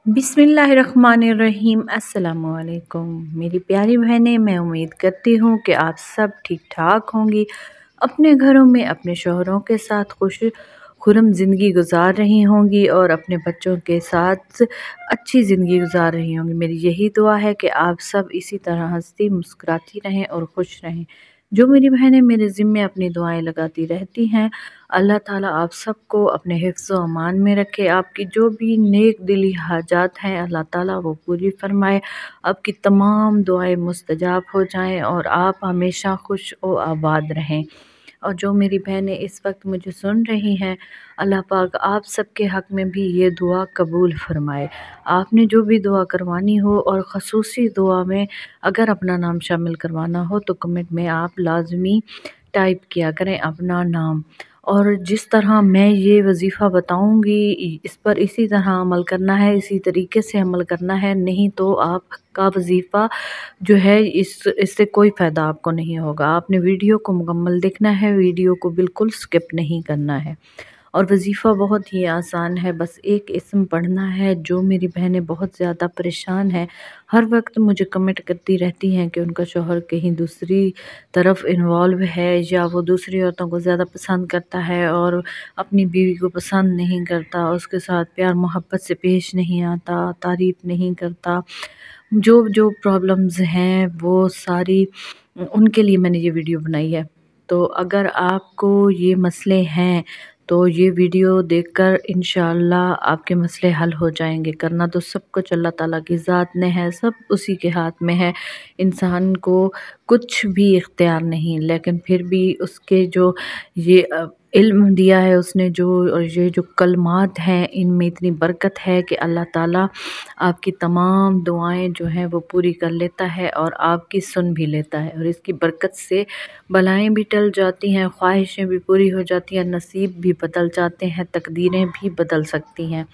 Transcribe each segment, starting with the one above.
बिस्मिल्लाहिर्रहमानिर्रहीम। अस्सलामुअलैकुम मेरी प्यारी बहनें, मैं उम्मीद करती हूँ कि आप सब ठीक ठाक होंगी, अपने घरों में अपने शौहरों के साथ खुश खुरम ज़िंदगी गुजार रही होंगी और अपने बच्चों के साथ अच्छी ज़िंदगी गुजार रही होंगी। मेरी यही दुआ है कि आप सब इसी तरह हंसती मुस्कुराती रहें और खुश रहें। जो मेरी बहनें मेरे ज़िम्मे अपनी दुआएं लगाती रहती हैं, अल्लाह ताला आप सबको अपने हिफ्ज़ व अमान में रखे। आपकी जो भी नेक दिली हाजात हैं अल्लाह ताला वो पूरी फरमाए। आपकी तमाम दुआएं मुस्तजाब हो जाएं और आप हमेशा खुश व आबाद रहें। और जो मेरी बहनें इस वक्त मुझे सुन रही हैं, अल्लाह पाक आप सबके हक़ में भी ये दुआ कबूल फ़रमाए। आपने जो भी दुआ करवानी हो और ख़ुसूसी दुआ में अगर अपना नाम शामिल करवाना हो तो कमेंट में आप लाज़मी टाइप किया करें अपना नाम। और जिस तरह मैं ये वजीफ़ा बताऊंगी इस पर इसी तरह अमल करना है, इसी तरीके से अमल करना है, नहीं तो आपका वजीफ़ा जो है इससे कोई फ़ायदा आपको नहीं होगा। आपने वीडियो को मुकम्मल देखना है, वीडियो को बिल्कुल स्किप नहीं करना है। और वजीफ़ा बहुत ही आसान है, बस एक इस्म पढ़ना है। जो मेरी बहनें बहुत ज़्यादा परेशान हैं, हर वक्त मुझे कमेंट करती रहती हैं कि उनका शौहर कहीं दूसरी तरफ इन्वॉल्व है या वो दूसरी औरतों को ज़्यादा पसंद करता है और अपनी बीवी को पसंद नहीं करता, उसके साथ प्यार मोहब्बत से पेश नहीं आता, तारीफ़ नहीं करता। जो जो प्रॉब्लम्स हैं वो सारी उनके लिए मैंने ये वीडियो बनाई है। तो अगर आपको ये मसले हैं तो ये वीडियो देखकर इंशाअल्लाह आपके मसले हल हो जाएंगे। करना तो सब कुछ अल्लाह ताला की ज़ात ने है, सब उसी के हाथ में है। इंसान को कुछ भी इख्तियार नहीं, लेकिन फिर भी उसके जो ये इल्म दिया है उसने, जो और ये जो कलमात हैं इनमें इतनी बरकत है कि अल्लाह ताला आपकी तमाम दुआएं जो हैं वो पूरी कर लेता है और आपकी सुन भी लेता है। और इसकी बरकत से बलाएं भी टल जाती हैं, ख्वाहिशें भी पूरी हो जाती हैं, नसीब भी बदल जाते हैं, तकदीरें भी बदल सकती हैं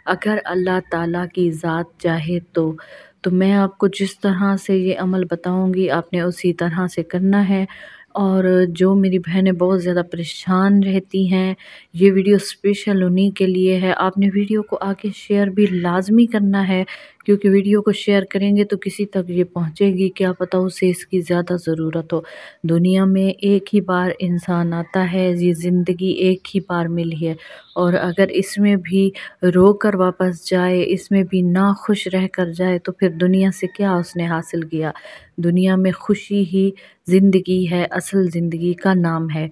अगर अल्लाह ताला की ज़ात चाहे तो मैं आपको जिस तरह से ये अमल बताऊंगी आपने उसी तरह से करना है। और जो मेरी बहनें बहुत ज़्यादा परेशान रहती हैं, ये वीडियो स्पेशल उन्हीं के लिए है। आपने वीडियो को आगे शेयर भी लाजमी करना है, क्योंकि वीडियो को शेयर करेंगे तो किसी तक ये पहुंचेगी, क्या पता उसे इसकी ज़्यादा ज़रूरत हो। दुनिया में एक ही बार इंसान आता है, ये ज़िंदगी एक ही बार मिली है, और अगर इसमें भी रो कर वापस जाए, इसमें भी ना खुश रह कर जाए तो फिर दुनिया से क्या उसने हासिल किया। दुनिया में खुशी ही ज़िंदगी है, असल ज़िंदगी का नाम है।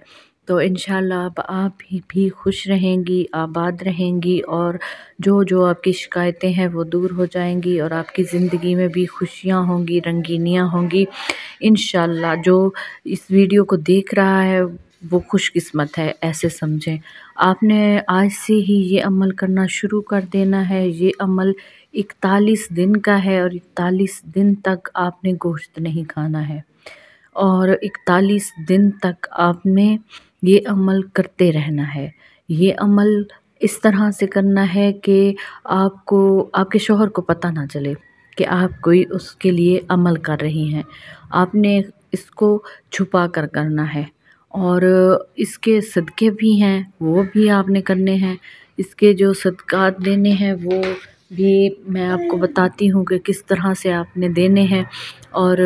तो इंशाल्लाह अब आप भी खुश रहेंगी, आबाद रहेंगी, और जो जो आपकी शिकायतें हैं वो दूर हो जाएंगी और आपकी ज़िंदगी में भी खुशियाँ होंगी, रंगीनियाँ होंगी इंशाल्लाह। जो इस वीडियो को देख रहा है वो खुशकिस्मत है, ऐसे समझें। आपने आज से ही ये अमल करना शुरू कर देना है। ये अमल 41 दिन का है और 41 दिन तक आपने गोश्त नहीं खाना है, और 41 दिन तक आपने ये अमल करते रहना है। ये अमल इस तरह से करना है कि आपको, आपके शौहर को पता ना चले कि आप कोई उसके लिए अमल कर रही हैं। आपने इसको छुपा कर करना है, और इसके सदक़े भी हैं वो भी आपने करने हैं। इसके जो सदक़ात देने हैं वो भी मैं आपको बताती हूँ कि किस तरह से आपने देने हैं, और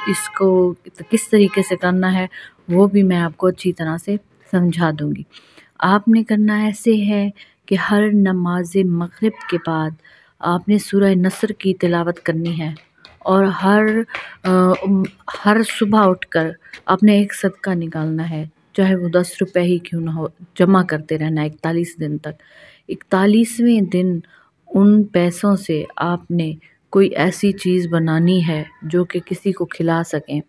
इसको किस तरीके से करना है वो भी मैं आपको अच्छी तरह से समझा दूँगी। आपने करना ऐसे है कि हर नमाज मग़रिब के बाद आपने सूरह नस्र की तिलावत करनी है, और हर सुबह उठकर आपने एक सदका निकालना है, चाहे वो 10 रुपए ही क्यों ना हो, जमा करते रहना है 41 दिन तक। 41वें दिन उन पैसों से आपने कोई ऐसी चीज़ बनानी है जो कि किसी को खिला सकें,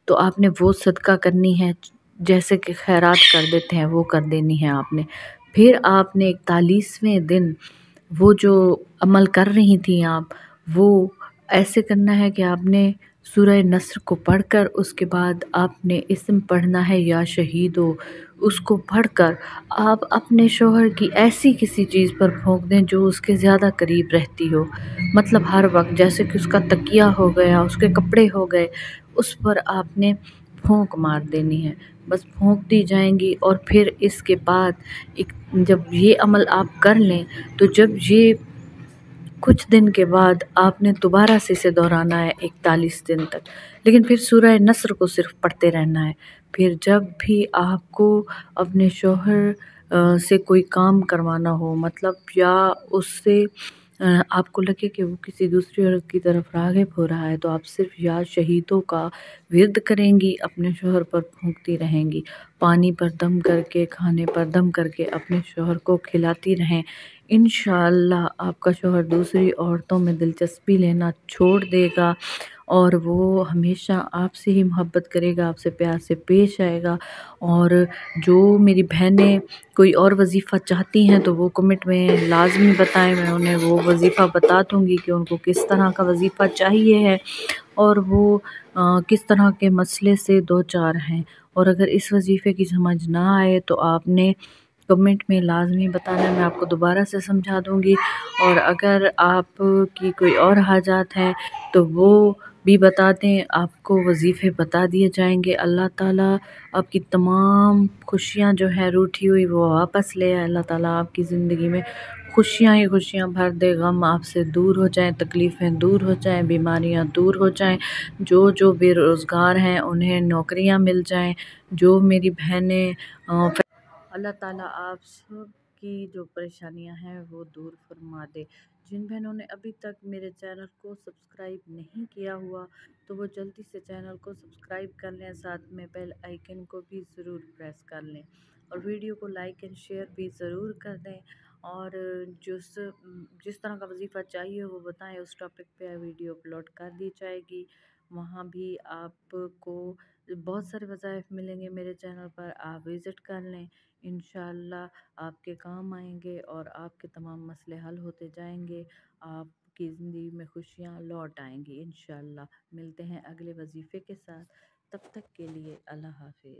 तो आपने वो सदका करनी है। जैसे कि खैरात कर देते हैं वो कर देनी है आपने। फिर आपने 41वें दिन वो जो अमल कर रही थी आप, वो ऐसे करना है कि आपने सूरह नस्र को पढ़कर उसके बाद आपने इस्म पढ़ना है या शहीदो, उसको पढ़कर आप अपने शौहर की ऐसी किसी चीज़ पर फूंक दें जो उसके ज़्यादा करीब रहती हो। मतलब हर वक्त, जैसे कि उसका तकिया हो गया, उसके कपड़े हो गए, उस पर आपने फूंक मार देनी है। बस फूंक दी जाएंगी, और फिर इसके बाद जब ये अमल आप कर लें तो जब ये کچھ دن کے بعد آپ نے دوبارہ سے اسے دہرانا ہے 41 دن تک، لیکن پھر سورہ نصر کو صرف پڑھتے رہنا ہے۔ پھر جب بھی آپ کو اپنے شوہر سے کوئی کام کروانا ہو، مطلب یا اس سے آپ کو لگے کہ وہ کسی دوسری عورت کی طرف راغب ہو رہا ہے، تو آپ صرف یا شہیدوں کا ورد کریں گی، اپنے شوہر پر پھونکتی رہیں گی، پانی پر دم کر کے، کھانے پر دم کر کے اپنے شوہر کو کھلاتی رہیں۔ انشاءاللہ آپ کا شوہر دوسری عورتوں میں دلچسپی لینا چھوڑ دے گا، اور وہ ہمیشہ آپ سے ہی محبت کرے گا، آپ سے پیار سے پیش آئے گا۔ اور جو میری بہنیں کوئی اور وظیفہ چاہتی ہیں تو وہ کمنٹ میں لازمی بتائیں، میں انہیں وہ وظیفہ بتا دوں گی کہ ان کو کس طرح کا وظیفہ چاہیے ہے اور وہ کس طرح کے مسئلے سے دوچار ہیں۔ اور اگر اس وظیفے کی سمجھ نہ آئے تو آپ نے کمنٹ میں لازمی بتانا ہے، میں آپ کو دوبارہ سے سمجھا دوں گی۔ اور اگر آپ کی کوئی اور حاجات ہیں تو وہ بھی بتا دیں، آپ کو وظیفے بتا دیے جائیں گے۔ اللہ تعالیٰ آپ کی تمام خوشیاں جو ہیں روٹھی ہوئی وہ واپس لے آئے۔ اللہ تعالیٰ آپ کی زندگی میں خوشیاں ہی خوشیاں بھر دے، غم آپ سے دور ہو جائیں، تکلیفیں دور ہو جائیں، بیماریاں دور ہو جائیں، جو بے روزگار ہیں انہیں نوکریاں مل جائیں، جو میری بہنیں اللہ تعالیٰ آپ سب کی جو پریشانیاں ہیں وہ دور فرما دے۔ جن بہنوں نے ابھی تک میرے چینل کو سبسکرائب نہیں کیا ہوا تو وہ جلدی سے چینل کو سبسکرائب کر لیں، ساتھ میں بیل آئیکن کو بھی ضرور پریس کر لیں، اور ویڈیو کو لائک اینڈ شیئر بھی ضرور کر دیں۔ اور جس طرح کا وظیفہ چاہیے وہ بتائیں، اس ٹاپک پہ ویڈیو اپلوڈ کر دی جائے گی۔ وہاں بھی آپ کو بہت سارے وظائف ملیں گے میرے چینل پر، آپ وزٹ کر لیں، انشاءاللہ آپ کے کام آئیں گے اور آپ کے تمام مسئلے حل ہوتے جائیں گے، آپ کی زندگی میں خوشیاں لوٹ آئیں گی انشاءاللہ۔ ملتے ہیں اگلے وظیفے کے ساتھ، تب تک کے لیے اللہ حافظ۔